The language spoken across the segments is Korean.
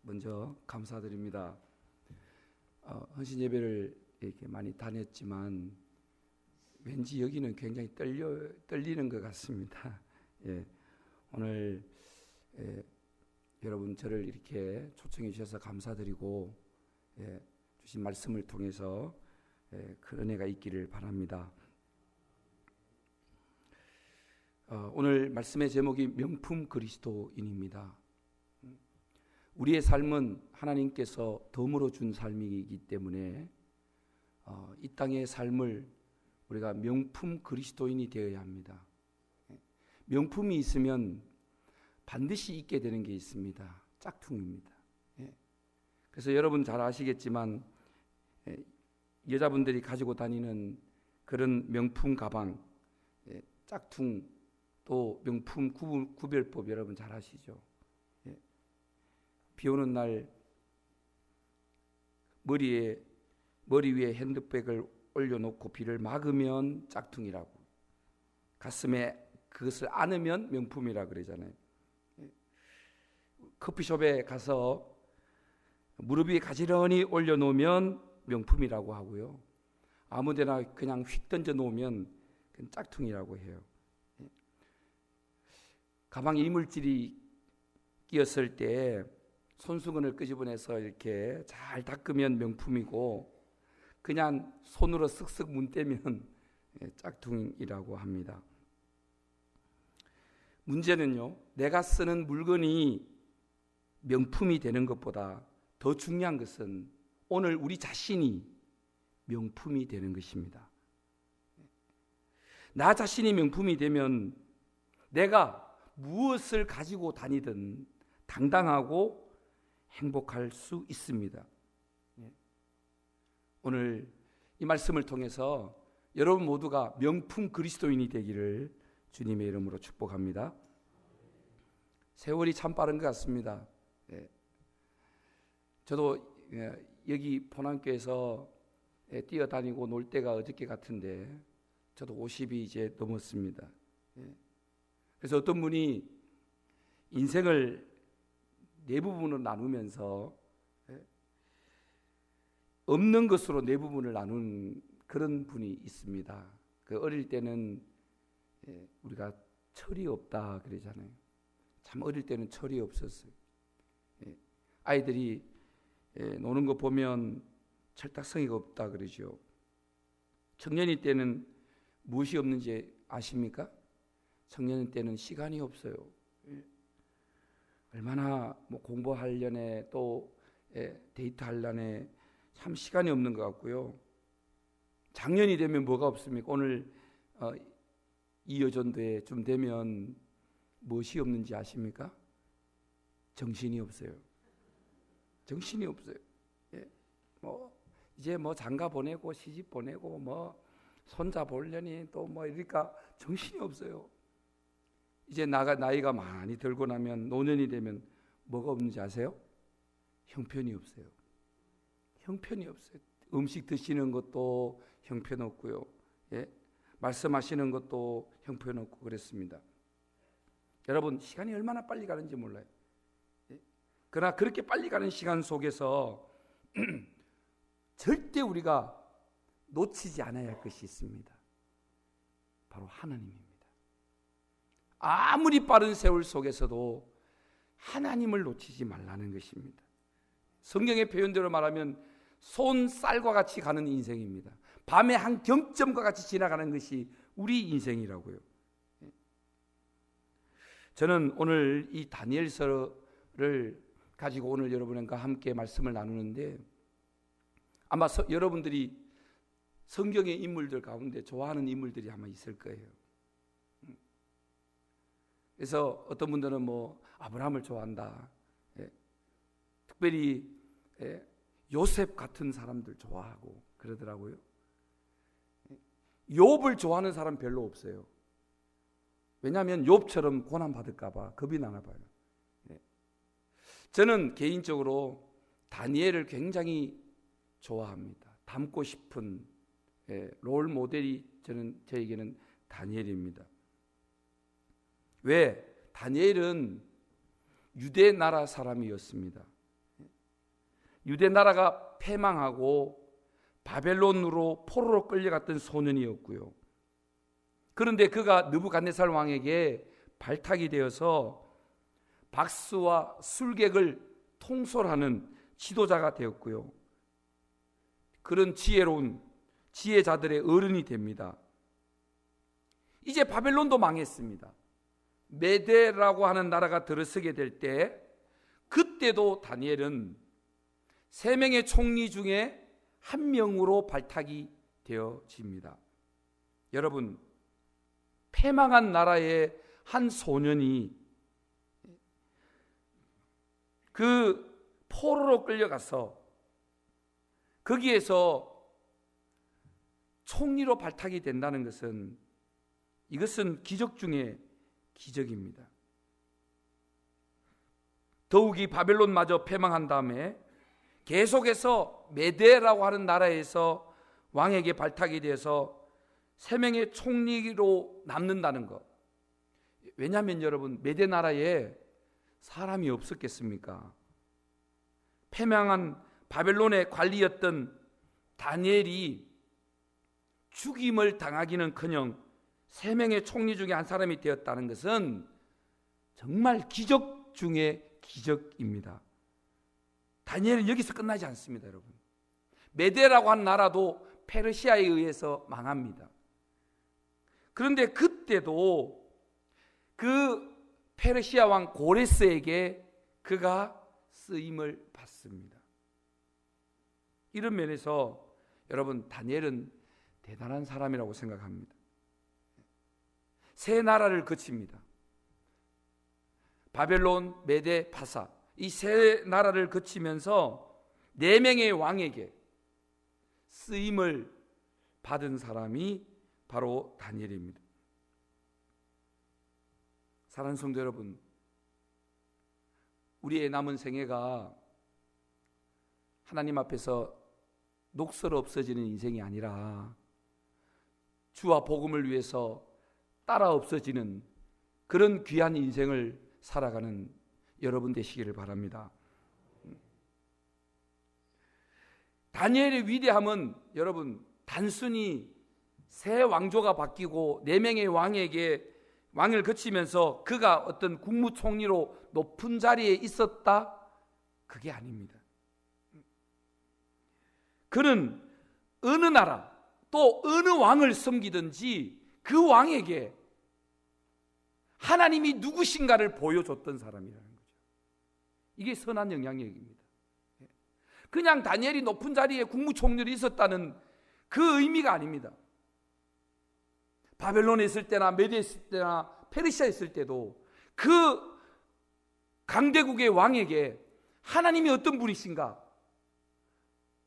먼저 감사드립니다. 헌신 예배를 이렇게 많이 다녔지만 왠지 여기는 굉장히 떨리는 것 같습니다. 오늘 여러분 저를 이렇게 초청해 주셔서 감사드리고 주신 말씀을 통해서 그 은혜가 있기를 바랍니다. 오늘 말씀의 제목이 명품 그리스도인입니다. 우리의 삶은 하나님께서 덤으로 준 삶이기 때문에 이 땅의 삶을 우리가 명품 그리스도인이 되어야 합니다. 명품이 있으면 반드시 있게 되는 게 있습니다. 짝퉁입니다. 그래서 여러분 잘 아시겠지만 여자분들이 가지고 다니는 그런 명품 가방, 짝퉁 또 명품 구별법 여러분 잘 아시죠? 비 오는 날 머리 위에 핸드백을 올려놓고 비를 막으면 짝퉁이라고, 가슴에 그것을 안으면 명품이라 그러잖아요. 커피숍에 가서 무릎 위에 가지런히 올려놓으면 명품이라고 하고요, 아무데나 그냥 휙 던져 놓으면 그건 짝퉁이라고 해요. 가방에 이물질이 끼었을 때 손수건을 끄집어내서 이렇게 잘 닦으면 명품이고, 그냥 손으로 쓱쓱 문대면 짝퉁이라고 합니다. 문제는요, 내가 쓰는 물건이 명품이 되는 것보다 더 중요한 것은 오늘 우리 자신이 명품이 되는 것입니다. 나 자신이 명품이 되면 내가 무엇을 가지고 다니든 당당하고 행복할 수 있습니다. 오늘 이 말씀을 통해서 여러분 모두가 명품 그리스도인이 되기를 주님의 이름으로 축복합니다. 세월이 참 빠른 것 같습니다. 저도 여기 포항교에서 뛰어다니고 놀 때가 어저께 같은데 저도 50이 이제 넘었습니다. 그래서 어떤 분이 인생을 네 부분으로 나누면서 없는 것으로 네 부분을 나눈 그런 분이 있습니다. 그 어릴 때는 우리가 철이 없다 그러잖아요. 참 어릴 때는 철이 없었어요. 아이들이 노는 거 보면 철딱서니가 없다 그러죠. 청년이 때는 무엇이 없는지 아십니까? 청년 때는 시간이 없어요. 얼마나 공부하려네 또 데이트하려네 참 시간이 없는 것 같고요. 장년이 되면 뭐가 없습니까? 오늘 이 여전도에쯤 되면 무엇이 없는지 아십니까? 정신이 없어요. 정신이 없어요. 이제 장가 보내고 시집 보내고 손자 보려니 또 이러니까 정신이 없어요. 이제 나이가 많이 들고 나면 노년이 되면 뭐가 없는지 아세요? 형편이 없어요. 형편이 없어요. 음식 드시는 것도 형편없고요. 말씀하시는 것도 형편없고 그랬습니다. 여러분 시간이 얼마나 빨리 가는지 몰라요. 그러나 그렇게 빨리 가는 시간 속에서 절대 우리가 놓치지 않아야 할 것이 있습니다. 바로 하나님입니다. 아무리 빠른 세월 속에서도 하나님을 놓치지 말라는 것입니다. 성경의 표현대로 말하면 손쌀과 같이 가는 인생입니다. 밤의 한 경점과 같이 지나가는 것이 우리 인생이라고요. 저는 오늘 이 다니엘서를 가지고 오늘 여러분과 함께 말씀을 나누는데, 아마 여러분들이 성경의 인물들 가운데 좋아하는 인물들이 아마 있을 거예요. 그래서 어떤 분들은 아브라함을 좋아한다. 특별히 요셉 같은 사람들 좋아하고 그러더라고요. 욥을 좋아하는 사람 별로 없어요. 왜냐하면 욥처럼 고난 받을까 봐 겁이 나나 봐요. 저는 개인적으로 다니엘을 굉장히 좋아합니다. 닮고 싶은 롤 모델이 저에게는 다니엘입니다. 왜? 다니엘은 유대 나라 사람이었습니다. 유대 나라가 패망하고 바벨론으로 포로로 끌려갔던 소년이었고요. 그런데 그가 느부갓네살 왕에게 발탁이 되어서 박수와 술객을 통솔하는 지도자가 되었고요. 그런 지혜로운 지혜자들의 어른이 됩니다. 이제 바벨론도 망했습니다. 메데라고 하는 나라가 들어서게 될 때, 그때도 다니엘은 3명의 총리 중에 1명으로 발탁이 되어집니다. 여러분, 패망한 나라의 한 소년이 그 포로로 끌려가서 거기에서 총리로 발탁이 된다는 것은, 이것은 기적 중에 기적입니다. 더욱이 바벨론마저 패망한 다음에 계속해서 메데라고 하는 나라에서 왕에게 발탁이 돼서 3명의 총리로 남는다는 것. 왜냐하면 여러분, 메데 나라에 사람이 없었겠습니까? 패망한 바벨론의 관리였던 다니엘이 죽임을 당하기는커녕 3명의 총리 중에 한 사람이 되었다는 것은 정말 기적 중에 기적입니다. 다니엘은 여기서 끝나지 않습니다, 여러분. 메데라고 하는 나라도 페르시아에 의해서 망합니다. 그런데 그때도 그 페르시아 왕 고레스에게 그가 쓰임을 받습니다. 이런 면에서 여러분, 다니엘은 대단한 사람이라고 생각합니다. 3 나라를 거칩니다. 바벨론, 메데, 파사, 이 3 나라를 거치면서 4명의 왕에게 쓰임을 받은 사람이 바로 다니엘입니다. 사랑하는 성도 여러분, 우리의 남은 생애가 하나님 앞에서 녹슬어 없어지는 인생이 아니라 주와 복음을 위해서 따라 없어지는 그런 귀한 인생을 살아가는 여러분 되시기를 바랍니다. 다니엘의 위대함은 여러분, 단순히 3 왕조가 바뀌고 4명의 왕에게 왕을 거치면서 그가 어떤 국무총리로 높은 자리에 있었다, 그게 아닙니다. 그는 어느 나라 또 어느 왕을 섬기든지 그 왕에게 하나님이 누구신가를 보여줬던 사람이라는 거죠. 이게 선한 영향력입니다. 그냥 다니엘이 높은 자리에 국무총리로 있었다는 그 의미가 아닙니다. 바벨론에 있을 때나 메디에 있을 때나 페르시아에 있을 때도 그 강대국의 왕에게 하나님이 어떤 분이신가,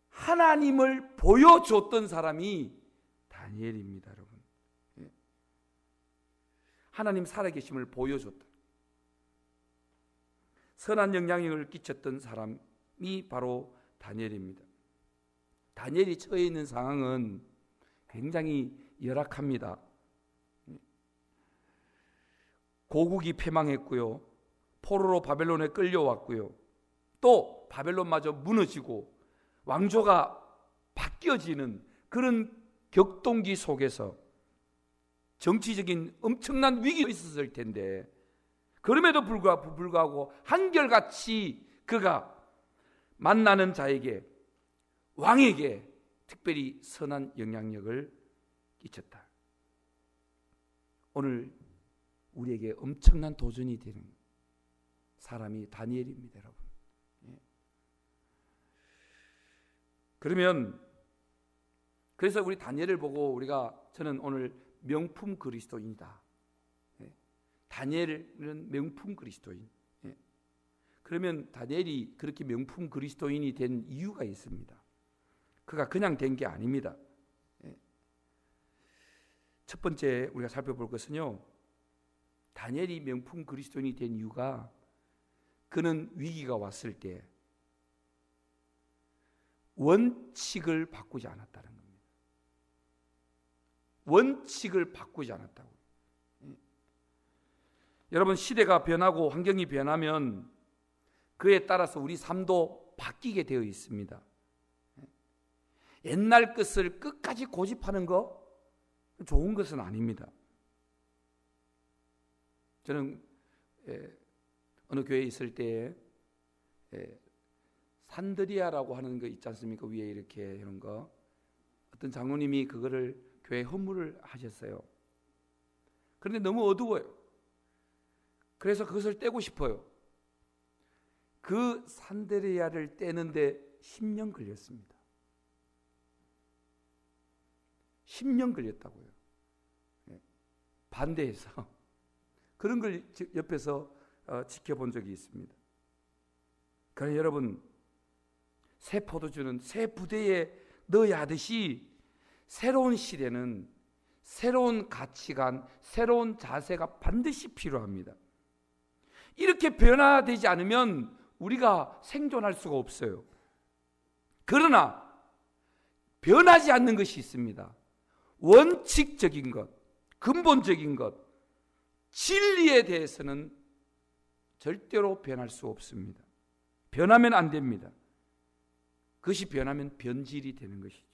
하나님을 보여줬던 사람이 다니엘입니다, 여러분. 하나님 살아계심을 보여줬다. 선한 영향력을 끼쳤던 사람이 바로 다니엘입니다. 다니엘이 처해 있는 상황은 굉장히 열악합니다. 고국이 패망했고요, 포로로 바벨론에 끌려왔고요, 또 바벨론마저 무너지고 왕조가 바뀌어지는 그런 격동기 속에서 정치적인 엄청난 위기가 있었을 텐데, 그럼에도 불구하고 한결같이 그가 만나는 자에게, 왕에게 특별히 선한 영향력을 끼쳤다. 오늘 우리에게 엄청난 도전이 되는 사람이 다니엘입니다, 여러분. 그러면 그래서 우리 다니엘을 보고 저는 오늘 명품 그리스도인이다. 다니엘은 명품 그리스도인. 그러면 다니엘이 그렇게 명품 그리스도인이 된 이유가 있습니다. 그가 그냥 된 게 아닙니다. 첫 번째 우리가 살펴볼 것은요, 다니엘이 명품 그리스도인이 된 이유가 그는 위기가 왔을 때 원칙을 바꾸지 않았다는 겁니다. 원칙을 바꾸지 않았다고. 여러분, 시대가 변하고 환경이 변하면 그에 따라서 우리 삶도 바뀌게 되어 있습니다. 옛날 것을 끝까지 고집하는 거 좋은 것은 아닙니다. 저는 어느 교회에 있을 때 산드리아라고 하는 거 있지 않습니까? 위에 이렇게 이런 거. 어떤 장로님이 그거를 교회 헌물을 하셨어요. 그런데 너무 어두워요. 그래서 그것을 떼고 싶어요. 그 산드리아를 떼는데 10년 걸렸습니다. 10년 걸렸다고요. 반대해서 그런 걸 옆에서 지켜본 적이 있습니다. 그러나 여러분, 새 포도주는 새 부대에 넣어야 하듯이 새로운 시대는 새로운 가치관, 새로운 자세가 반드시 필요합니다. 이렇게 변화되지 않으면 우리가 생존할 수가 없어요. 그러나 변하지 않는 것이 있습니다. 원칙적인 것, 근본적인 것, 진리에 대해서는 절대로 변할 수 없습니다. 변하면 안 됩니다. 그것이 변하면 변질이 되는 것이죠.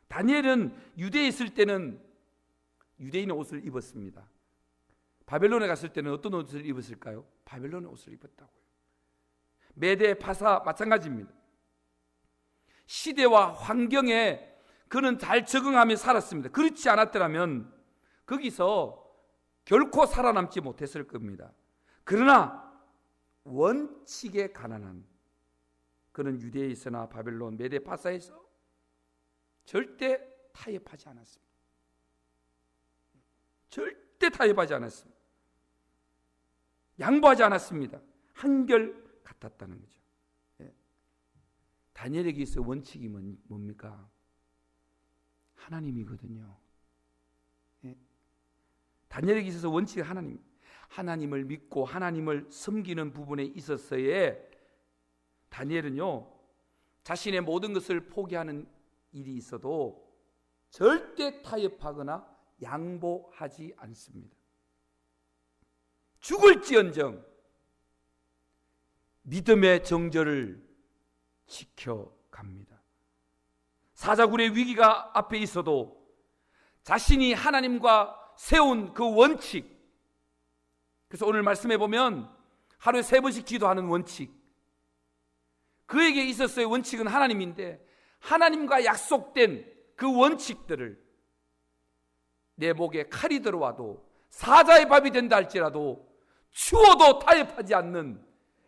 다니엘은 유대에 있을 때는 유대인의 옷을 입었습니다. 바벨론에 갔을 때는 어떤 옷을 입었을까요? 바벨론의 옷을 입었다고요. 메대, 파사 마찬가지입니다. 시대와 환경에 그는 잘 적응하며 살았습니다. 그렇지 않았더라면 거기서 결코 살아남지 못했을 겁니다. 그러나 원칙에 가난한 그는 유대에 있으나 바벨론, 메대, 파사에서 절대 타협하지 않았습니다. 절대 타협하지 않았습니다. 양보하지 않았습니다. 한결 같았다는 거죠. 다니엘에게 있어 원칙이 뭡니까? 하나님이거든요. 다니엘에게 있어서 원칙이 하나님을 믿고 하나님을 섬기는 부분에 있어서의 다니엘은요, 자신의 모든 것을 포기하는 일이 있어도 절대 타협하거나 양보하지 않습니다. 죽을지언정 믿음의 정절을 지켜갑니다. 사자굴의 위기가 앞에 있어도 자신이 하나님과 세운 그 원칙, 그래서 오늘 말씀해 보면 하루에 3번씩 기도하는 원칙, 그에게 있었어의 원칙은 하나님인데 하나님과 약속된 그 원칙들을 내 목에 칼이 들어와도 사자의 밥이 된다 할지라도 추워도 타협하지 않는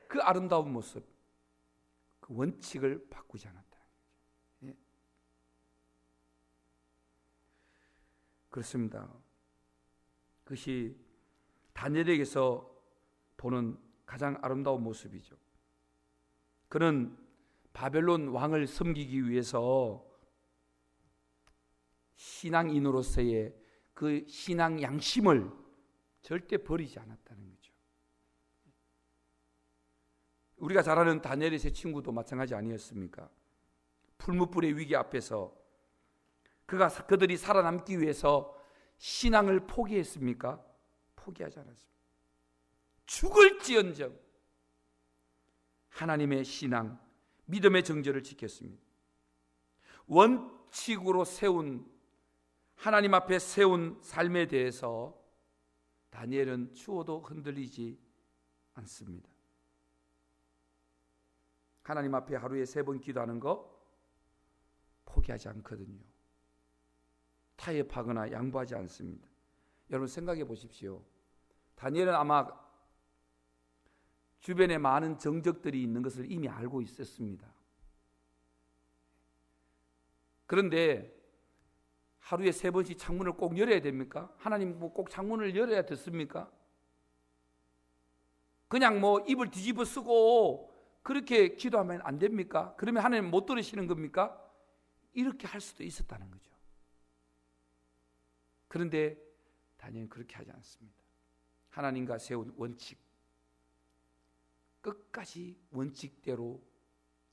그 아름다운 모습, 그 원칙을 바꾸지 않았다. 그렇습니다. 그것이 다니엘에게서 보는 가장 아름다운 모습이죠. 그는 바벨론 왕을 섬기기 위해서 신앙인으로서의 그 신앙 양심을 절대 버리지 않았다는 거죠. 우리가 잘 아는 다니엘의 세 친구도 마찬가지 아니었습니까? 풀무불의 위기 앞에서 그들이 살아남기 위해서 신앙을 포기했습니까? 포기하지 않았습니다. 죽을지언정 하나님의 신앙, 믿음의 정절을 지켰습니다. 원칙으로 세운, 하나님 앞에 세운 삶에 대해서 다니엘은 추워도 흔들리지 않습니다. 하나님 앞에 하루에 3번 기도하는 거 포기하지 않거든요. 타협하거나 양보하지 않습니다. 여러분 생각해 보십시오. 다니엘은 아마 주변에 많은 정적들이 있는 것을 이미 알고 있었습니다. 그런데 하루에 3번씩 창문을 꼭 열어야 됩니까? 하나님 꼭 창문을 열어야 됐습니까? 그냥 입을 뒤집어 쓰고 그렇게 기도하면 안 됩니까? 그러면 하나님 못 들으시는 겁니까? 이렇게 할 수도 있었다는 거죠. 그런데 다니엘은 그렇게 하지 않습니다. 하나님과 세운 원칙, 끝까지 원칙대로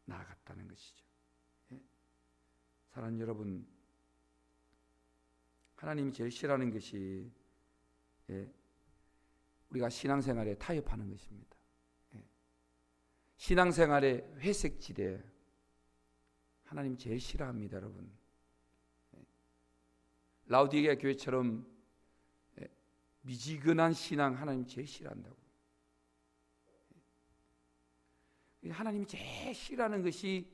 나아갔다는 것이죠. 사랑하는 여러분, 하나님이 제일 싫어하는 것이 우리가 신앙생활에 타협하는 것입니다. 신앙생활의 회색지대, 하나님 제일 싫어합니다, 여러분. 라우디게아 교회처럼 미지근한 신앙 하나님 제일 싫어한다고. 하나님이 제일 싫어하는 것이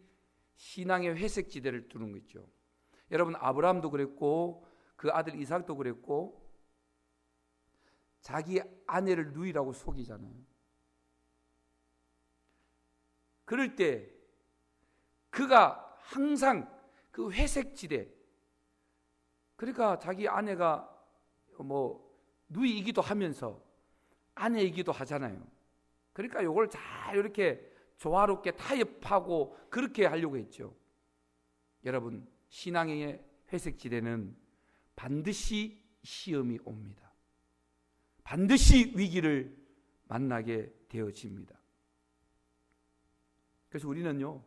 신앙의 회색지대를 두는 거죠. 여러분, 아브라함도 그랬고 그 아들 이삭도 그랬고 자기 아내를 누이라고 속이잖아요. 그럴 때 그가 항상 그 회색지대, 그러니까 자기 아내가 누이이기도 하면서 아내이기도 하잖아요. 그러니까 이걸 잘 이렇게 조화롭게 타협하고 그렇게 하려고 했죠. 여러분, 신앙의 회색지대는 반드시 시험이 옵니다. 반드시 위기를 만나게 되어집니다. 그래서 우리는요,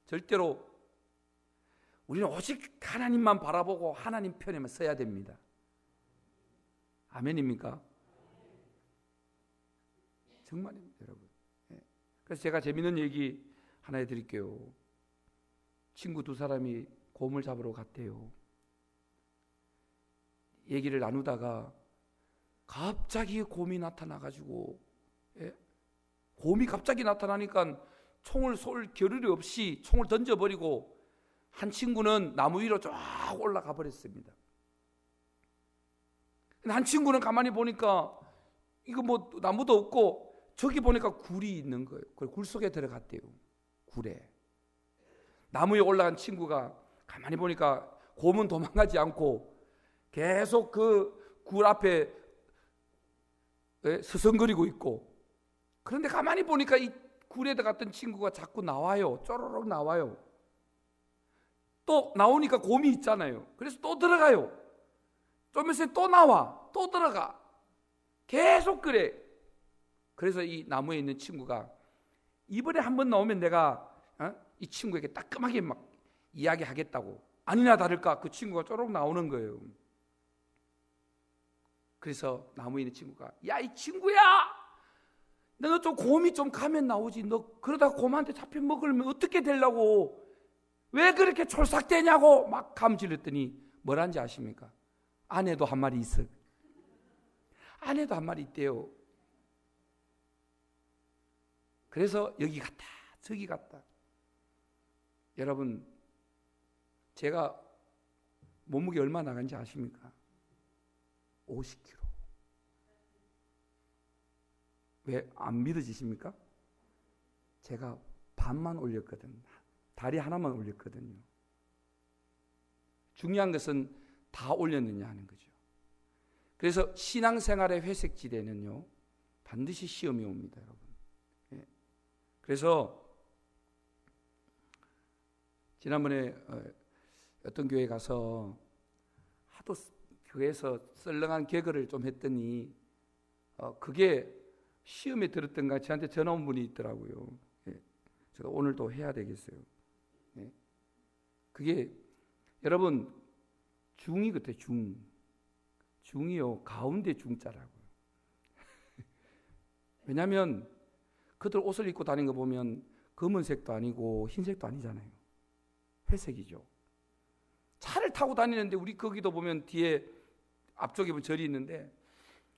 절대로 우리는 오직 하나님만 바라보고 하나님 편에만 서야 됩니다. 아멘입니까? 정말입니다, 여러분. 그래서 제가 재밌는 얘기 하나 해드릴게요. 친구 두 사람이 곰을 잡으러 갔대요. 얘기를 나누다가 갑자기 곰이 나타나가지고, 곰이 갑자기 나타나니까 총을 쏠 겨를이 없이 총을 던져버리고 한 친구는 나무 위로 쫙 올라가 버렸습니다. 한 친구는 가만히 보니까 이거 나무도 없고 저기 보니까 굴이 있는 거예요. 굴 속에 들어갔대요. 굴에. 나무 위에 올라간 친구가 가만히 보니까 곰은 도망가지 않고 계속 그 굴 앞에 서성거리고 있고, 그런데 가만히 보니까 이 굴에 들어갔던 친구가 자꾸 나와요. 쪼로록 나와요. 또 나오니까 곰이 있잖아요. 그래서 또 들어가요. 좀 있으면 또 나와. 또 들어가. 계속 그래. 그래서 이 나무에 있는 친구가 이번에 한번 나오면 내가 이 친구에게 따끔하게 막 이야기하겠다고. 아니나 다를까 그 친구가 쪼록 나오는 거예요. 그래서 나무에 있는 친구가, 야, 이 친구야, 너 좀 곰이 좀 가면 나오지. 너 그러다가 곰한테 잡혀 먹으면 어떻게 되려고? 왜 그렇게 촐싹대냐고 막 감질렀더니 뭐란지 아십니까? 아내도 한 마리 있어. 아내도 한 마리 있대요. 그래서 여기 갔다 저기 갔다. 여러분, 제가 몸무게 얼마 나간지 아십니까? 50kg. 왜 안 믿어지십니까? 제가 반만 올렸거든요. 다리 하나만 올렸거든요. 중요한 것은 다 올렸느냐 하는 거죠. 그래서 신앙생활의 회색지대는요, 반드시 시험이 옵니다, 여러분. 그래서 지난번에 어떤 교회 가서 하도 교회에서 썰렁한 개그를 좀 했더니 그게 시험에 들었던가 저한테 전화 온 분이 있더라고요. 제가 오늘도 해야 되겠어요. 그게 여러분 중이 같아요. 중이요, 가운데 중자라고요. 왜냐하면 그들 옷을 입고 다니는 거 보면 검은색도 아니고 흰색도 아니잖아요. 회색이죠. 차를 타고 다니는데 우리 거기도 보면 뒤에 앞쪽에 보면 절이 있는데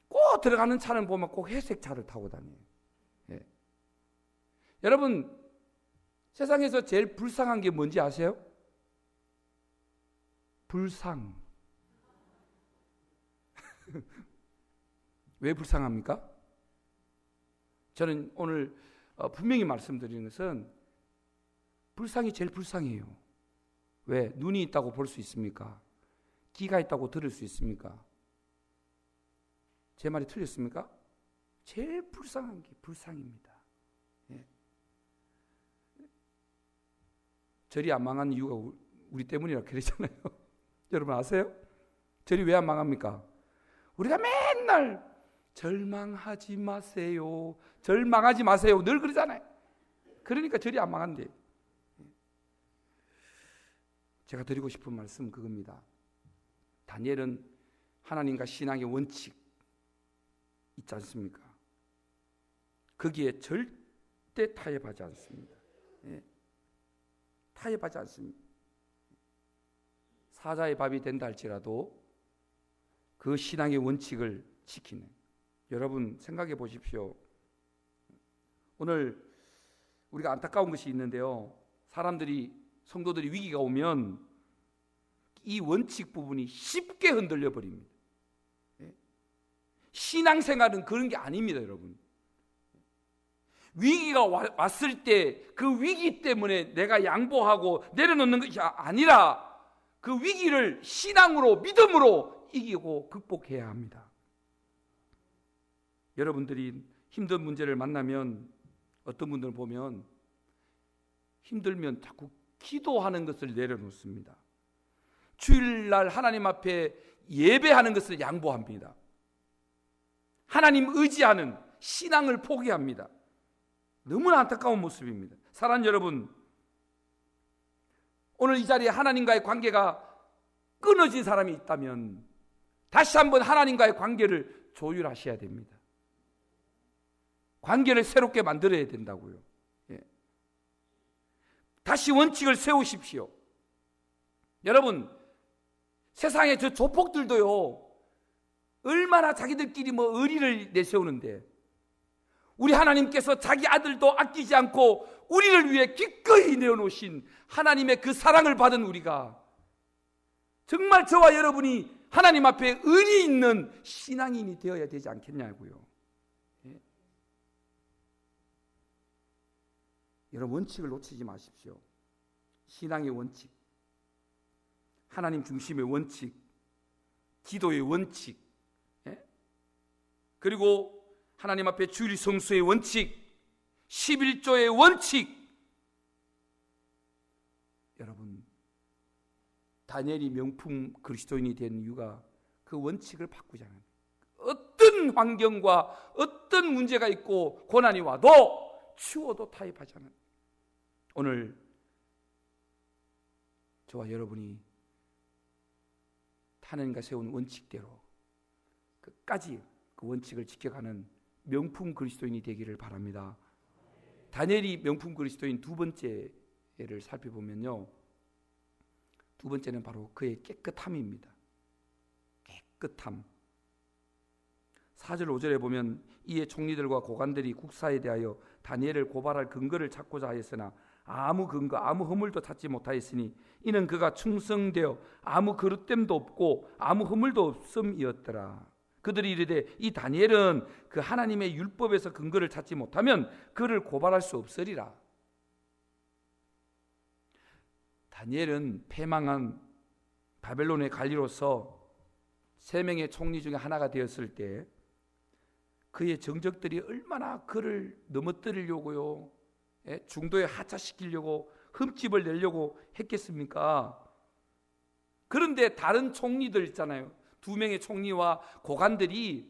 꼭 들어가는 차는 보면 꼭 회색 차를 타고 다녀요. 여러분, 세상에서 제일 불쌍한 게 뭔지 아세요? 불상. 왜 불쌍합니까? 저는 오늘 분명히 말씀드리는 것은 불상이 제일 불쌍해요. 왜? 눈이 있다고 볼 수 있습니까? 귀가 있다고 들을 수 있습니까? 제 말이 틀렸습니까? 제일 불쌍한 게 불상입니다. 절이 안 망한 이유가 우리 때문이라 그러잖아요. 여러분 아세요? 절이 왜 안 망합니까? 우리가 맨날 절망하지 마세요, 절망하지 마세요 늘 그러잖아요. 그러니까 절이 안 망한대. 제가 드리고 싶은 말씀 그겁니다. 다니엘은 하나님과 신앙의 원칙 있지 않습니까? 거기에 절대 절대 타협하지 않습니다. 예. 타협하지 않습니다. 사자의 밥이 된다 할지라도 그 신앙의 원칙을 지키는, 여러분 생각해 보십시오. 오늘 우리가 안타까운 것이 있는데요, 성도들이 위기가 오면 이 원칙 부분이 쉽게 흔들려 버립니다. 신앙생활은 그런 게 아닙니다, 여러분. 위기가 왔을 때 그 위기 때문에 내가 양보하고 내려놓는 것이 아니라 그 위기를 신앙으로, 믿음으로 이기고 극복해야 합니다. 여러분들이 힘든 문제를 만나면, 어떤 분들을 보면 힘들면 자꾸 기도하는 것을 내려놓습니다. 주일날 하나님 앞에 예배하는 것을 양보합니다. 하나님 의지하는 신앙을 포기합니다. 너무나 안타까운 모습입니다. 사랑하는 여러분, 오늘 이 자리에 하나님과의 관계가 끊어진 사람이 있다면 다시 한번 하나님과의 관계를 조율하셔야 됩니다. 관계를 새롭게 만들어야 된다고요. 예. 다시 원칙을 세우십시오. 여러분, 세상에 저 조폭들도요, 얼마나 자기들끼리 의리를 내세우는데, 우리 하나님께서 자기 아들도 아끼지 않고 우리를 위해 기꺼이 내어놓으신 하나님의 그 사랑을 받은 우리가 정말 저와 여러분이 하나님 앞에 의리 있는 신앙인이 되어야 되지 않겠냐고요. 예? 여러분, 원칙을 놓치지 마십시오. 신앙의 원칙, 하나님 중심의 원칙, 기도의 원칙, 예? 그리고 하나님 앞에 주일 성수의 원칙, 11조의 원칙. 여러분, 다니엘이 명품 그리스도인이 된 이유가 그 원칙을 바꾸잖아요. 어떤 환경과 어떤 문제가 있고 고난이 와도 치워도 타협하잖아요. 오늘 저와 여러분이 하나님과 세운 원칙대로 끝까지 그 원칙을 지켜가는 명품 그리스도인이 되기를 바랍니다. 다니엘이 명품 그리스도인 두 번째를 살펴보면요, 두 번째는 바로 그의 깨끗함입니다. 깨끗함. 4절 5절에 보면 이에 총리들과 고관들이 국사에 대하여 다니엘을 고발할 근거를 찾고자 하였으나 아무 근거, 아무 허물도 찾지 못하였으니 이는 그가 충성되어 아무 그릇됨도 없고 아무 허물도 없음이었더라. 그들이 이르되 이 다니엘은 그 하나님의 율법에서 근거를 찾지 못하면 그를 고발할 수 없으리라. 다니엘은 패망한 바벨론의 관리로서 3명의 총리 중에 하나가 되었을 때 그의 정적들이 얼마나 그를 넘어뜨리려고요, 중도에 하차시키려고 흠집을 내려고 했겠습니까? 그런데 다른 총리들 있잖아요, 2명의 총리와 고관들이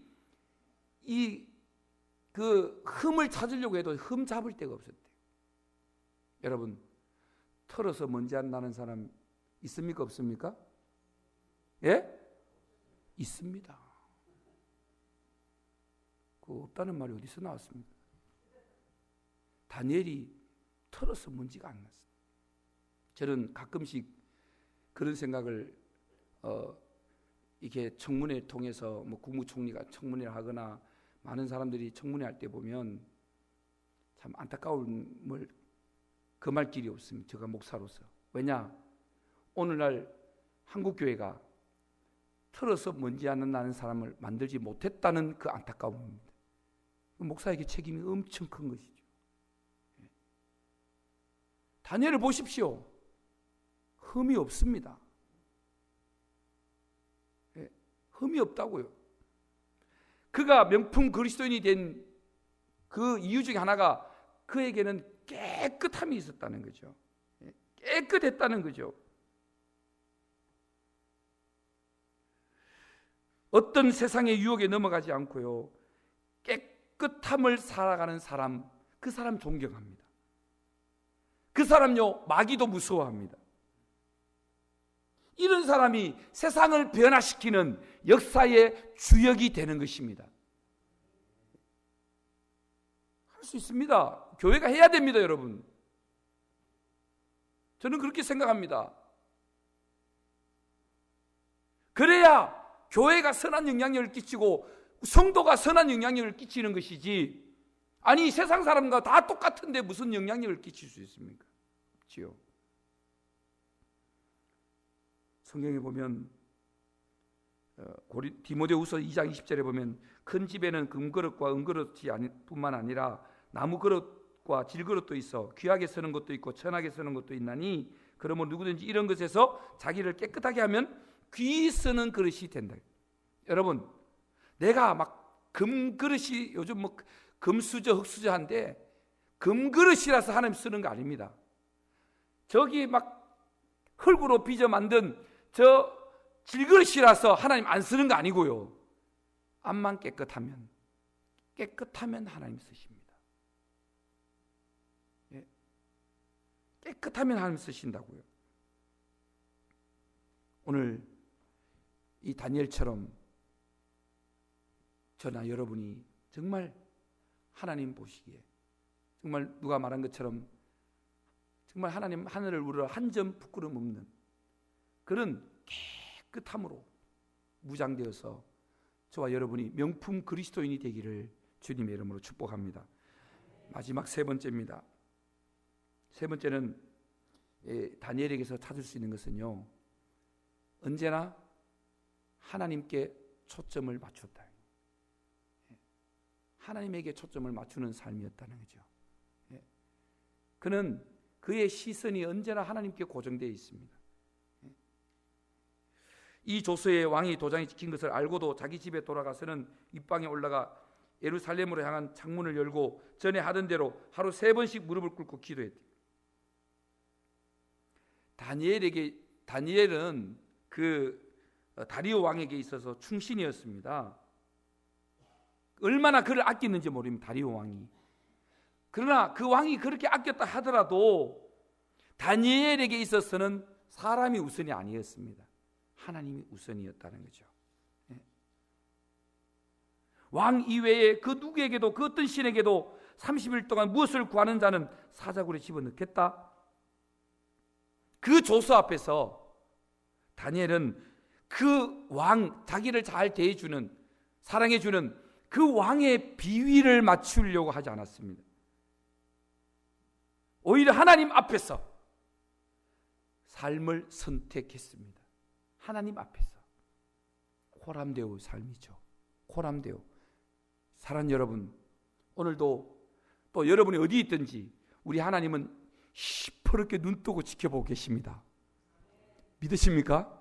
그 흠을 찾으려고 해도 흠 잡을 데가 없었대요. 여러분, 털어서 먼지 안 나는 사람 있습니까, 없습니까? 예? 있습니다. 그 없다는 말이 어디서 나왔습니까? 다니엘이 털어서 먼지가 안 났어요. 저는 가끔씩 그런 생각을 이게 청문회 통해서 국무총리가 청문회를 하거나 많은 사람들이 청문회 할 때 보면 참 안타까움을 금할 길이 없습니다. 제가 목사로서. 왜냐? 오늘날 한국교회가 털어서 먼지 안 나는 사람을 만들지 못했다는 그 안타까움입니다. 목사에게 책임이 엄청 큰 것이죠. 다니엘을 보십시오. 흠이 없습니다. 흠이 없다고요. 그가 명품 그리스도인이 된 그 이유 중에 하나가 그에게는 깨끗함이 있었다는 거죠. 깨끗했다는 거죠. 어떤 세상의 유혹에 넘어가지 않고요, 깨끗함을 살아가는 사람, 그 사람 존경합니다. 그 사람요, 마귀도 무서워합니다. 이런 사람이 세상을 변화시키는 역사의 주역이 되는 것입니다. 수 있습니다. 교회가 해야 됩니다, 여러분. 저는 그렇게 생각합니다. 그래야 교회가 선한 영향력을 끼치고 성도가 선한 영향력을 끼치는 것이지, 아니 세상 사람과 다 똑같은데 무슨 영향력을 끼칠 수 있습니까? 없지요. 성경에 보면 디모데후서 2장 20절에 보면 큰 집에는 금그릇과 은그릇이 뿐만 아니라 나무그릇과 질그릇도 있어 귀하게 쓰는 것도 있고 천하게 쓰는 것도 있나니 그러므로 누구든지 이런 것에서 자기를 깨끗하게 하면 귀히 쓰는 그릇이 된다. 여러분, 내가 막 금그릇이 요즘 뭐 금수저 흑수저한데 금그릇이라서 하나님 쓰는 거 아닙니다. 저기 막 흙으로 빚어 만든 저 질그릇이라서 하나님 안 쓰는 거 아니고요. 앞만 깨끗하면 하나님 쓰십니다. 예. 깨끗하면 하나님 쓰신다고요. 오늘 이 다니엘처럼 저나 여러분이 정말 하나님 보시기에 정말 누가 말한 것처럼 정말 하나님 하늘을 우러러 한 점 부끄럼 없는 그런 깨끗함으로 무장되어서 저와 여러분이 명품 그리스도인이 되기를 주님의 이름으로 축복합니다. 마지막 세 번째입니다. 세 번째는 다니엘에게서 찾을 수 있는 것은요, 언제나 하나님께 초점을 맞췄다. 하나님에게 초점을 맞추는 삶이었다는 거죠. 그는 그의 시선이 언제나 하나님께 고정되어 있습니다. 이 조서의 왕이 도장이 찍힌 것을 알고도 자기 집에 돌아가서는 윗방에 올라가 예루살렘으로 향한 창문을 열고 전에 하던 대로 하루 3번씩 무릎을 꿇고 기도했대. 다니엘은 그 다리오 왕에게 있어서 충신이었습니다. 얼마나 그를 아꼈는지 모릅니다, 다리오 왕이. 그러나 그 왕이 그렇게 아꼈다 하더라도 다니엘에게 있어서는 사람이 우선이 아니었습니다. 하나님이 우선이었다는 거죠. 왕 이외에 그 누구에게도, 그 어떤 신에게도 30일 동안 무엇을 구하는 자는 사자굴에 집어넣겠다. 그 조서 앞에서 다니엘은 그 왕, 자기를 잘 대해주는, 사랑해주는 그 왕의 비위를 맞추려고 하지 않았습니다. 오히려 하나님 앞에서 삶을 선택했습니다. 하나님 앞에서. 코람데오의 삶이죠. 코람데오. 사랑하는 여러분, 오늘도 또 여러분이 어디 있든지 우리 하나님은 시퍼렇게 눈 뜨고 지켜보고 계십니다. 믿으십니까?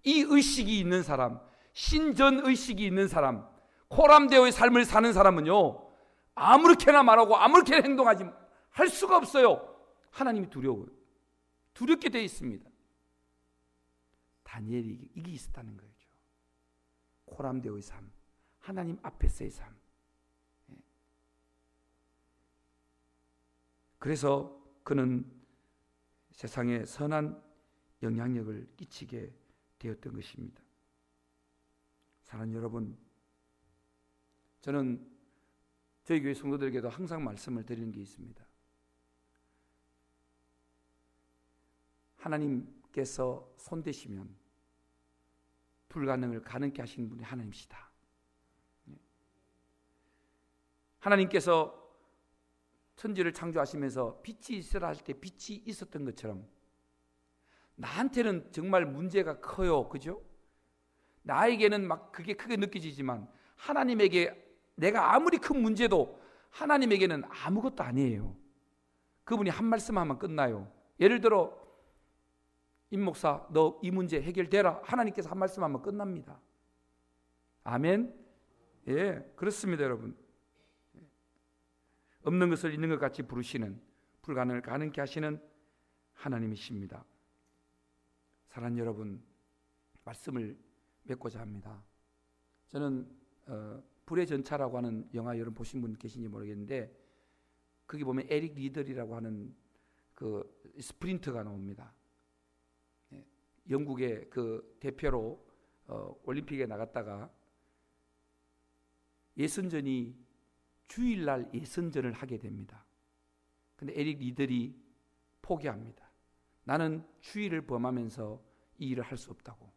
이 의식이 있는 사람, 신전 의식이 있는 사람, 코람데오의 삶을 사는 사람은요, 아무렇게나 말하고 아무렇게나 행동하지 할 수가 없어요. 하나님이 두려워요. 두렵게 되어 있습니다. 다니엘이 이게 있었다는 거죠. 코람데오의 삶, 하나님 앞에서의 삶. 그래서 그는 세상에 선한 영향력을 끼치게 되었던 것입니다. 사랑하는 여러분, 저는 저희 교회 성도들에게도 항상 말씀을 드리는 게 있습니다. 하나님께서 손대시면 불가능을 가능케 하시는 분이 하나님이시다. 하나님께서 천지를 창조하시면서 빛이 있으라 할 때 빛이 있었던 것처럼 나한테는 정말 문제가 커요. 그죠? 나에게는 막 그게 크게 느껴지지만 하나님에게 내가 아무리 큰 문제도 하나님에게는 아무것도 아니에요. 그분이 한 말씀 하면 끝나요. 예를 들어 임 목사, 너 이 문제 해결되라. 하나님께서 한 말씀 하면 끝납니다. 아멘? 예, 그렇습니다, 여러분. 없는 것을 있는 것 같이 부르시는, 불가능을 가능케 하시는 하나님이십니다. 사랑하는 여러분, 말씀을 맺고자 합니다. 저는 불의 전차라고 하는 영화 여러분 보신 분 계신지 모르겠는데 거기 보면 에릭 리들이라고 하는 그 스프린터가 나옵니다. 영국의 그 대표로 올림픽에 나갔다가 예선전이 주일날 예선전을 하게 됩니다. 근데 에릭 리들이 포기합니다. 나는 주일을 범하면서 이 일을 할 수 없다고.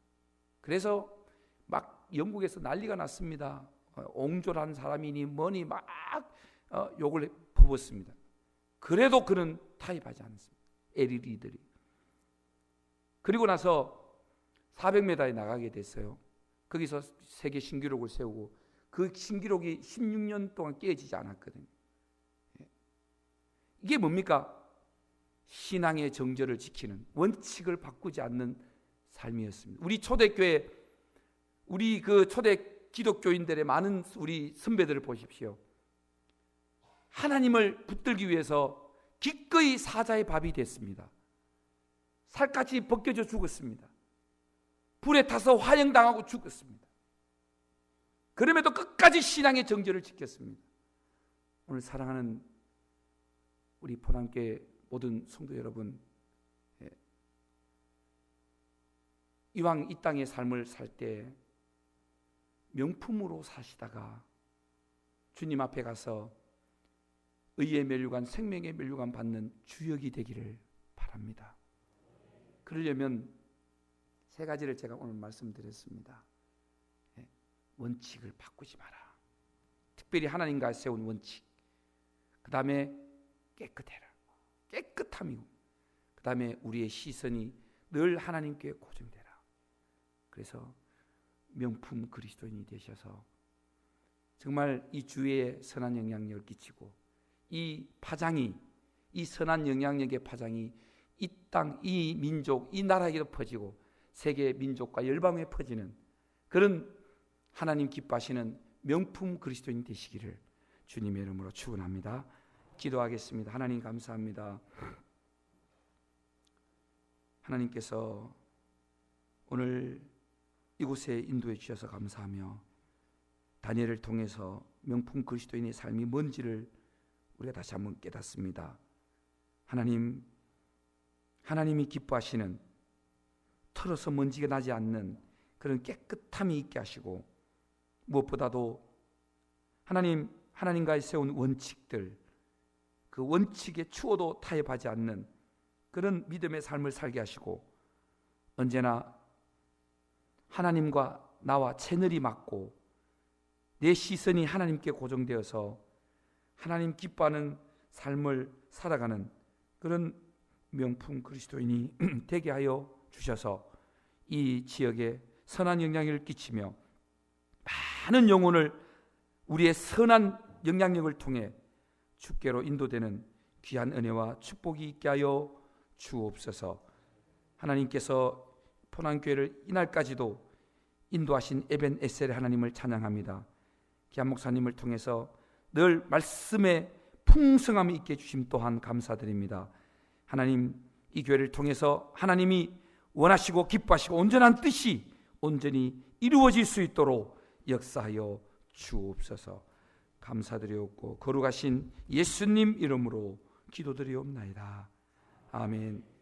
그래서 막 영국에서 난리가 났습니다. 옹졸한 사람이니 뭐니 막 욕을 퍼붓습니다. 그래도 그는 타협하지 않습니다. 에릭 리들이. 그리고 나서 400m에 나가게 됐어요. 거기서 세계 신기록을 세우고 그 신기록이 16년 동안 깨지지 않았거든요. 이게 뭡니까? 신앙의 정절을 지키는, 원칙을 바꾸지 않는 삶이었습니다. 우리 초대교회, 우리 그 초대 기독교인들의 많은 우리 선배들을 보십시오. 하나님을 붙들기 위해서 기꺼이 사자의 밥이 됐습니다. 살갗이 벗겨져 죽었습니다. 불에 타서 화형당하고 죽었습니다. 그럼에도 끝까지 신앙의 정절을 지켰습니다. 오늘 사랑하는 우리 포항교회 모든 성도 여러분, 이왕 이 땅의 삶을 살 때 명품으로 사시다가 주님 앞에 가서 의의 면류관, 생명의 면류관 받는 주역이 되기를 바랍니다. 그러려면 세 가지를 제가 오늘 말씀드렸습니다. 원칙을 바꾸지 마라. 특별히 하나님과 세운 원칙. 그 다음에 깨끗해라. 깨끗함이고, 그 다음에 우리의 시선이 늘 하나님께 고정되라. 그래서 명품 그리스도인이 되셔서 정말 이 주의 선한 영향력을 끼치고, 이 파장이, 이 선한 영향력의 파장이 이 땅, 이 민족, 이 나라에게도 퍼지고 세계 민족과 열방에 퍼지는 그런 하나님 기뻐하시는 명품 그리스도인 되시기를 주님의 이름으로 축원합니다. 기도하겠습니다. 하나님 감사합니다. 하나님께서 오늘 이곳에 인도해 주셔서 감사하며 다니엘을 통해서 명품 그리스도인의 삶이 뭔지를 우리가 다시 한번 깨닫습니다. 하나님이 기뻐하시는, 털어서 먼지가 나지 않는 그런 깨끗함이 있게 하시고, 무엇보다도 하나님과의 세운 원칙들, 그 원칙에 추워도 타협하지 않는 그런 믿음의 삶을 살게 하시고, 언제나 하나님과 나와 채널이 맞고 내 시선이 하나님께 고정되어서 하나님 기뻐하는 삶을 살아가는 그런 명품 그리스도인이 되게 하여 주셔서 이 지역에 선한 영향력을 끼치며 많은 영혼을 우리의 선한 영향력을 통해 주께로 인도되는 귀한 은혜와 축복이 있게 하여 주옵소서. 하나님께서 포항교회를 이날까지도 인도하신 에벤에셀의 하나님을 찬양합니다. 기한 목사님을 통해서 늘 말씀의 풍성함이 있게 해주심 또한 감사드립니다. 하나님, 이 교회를 통해서 하나님이 원하시고 기뻐하시고 온전한 뜻이 온전히 이루어질 수 있도록 역사하여 주옵소서. 감사드리옵고 거룩하신 예수님 이름으로 기도드리옵나이다. 아멘.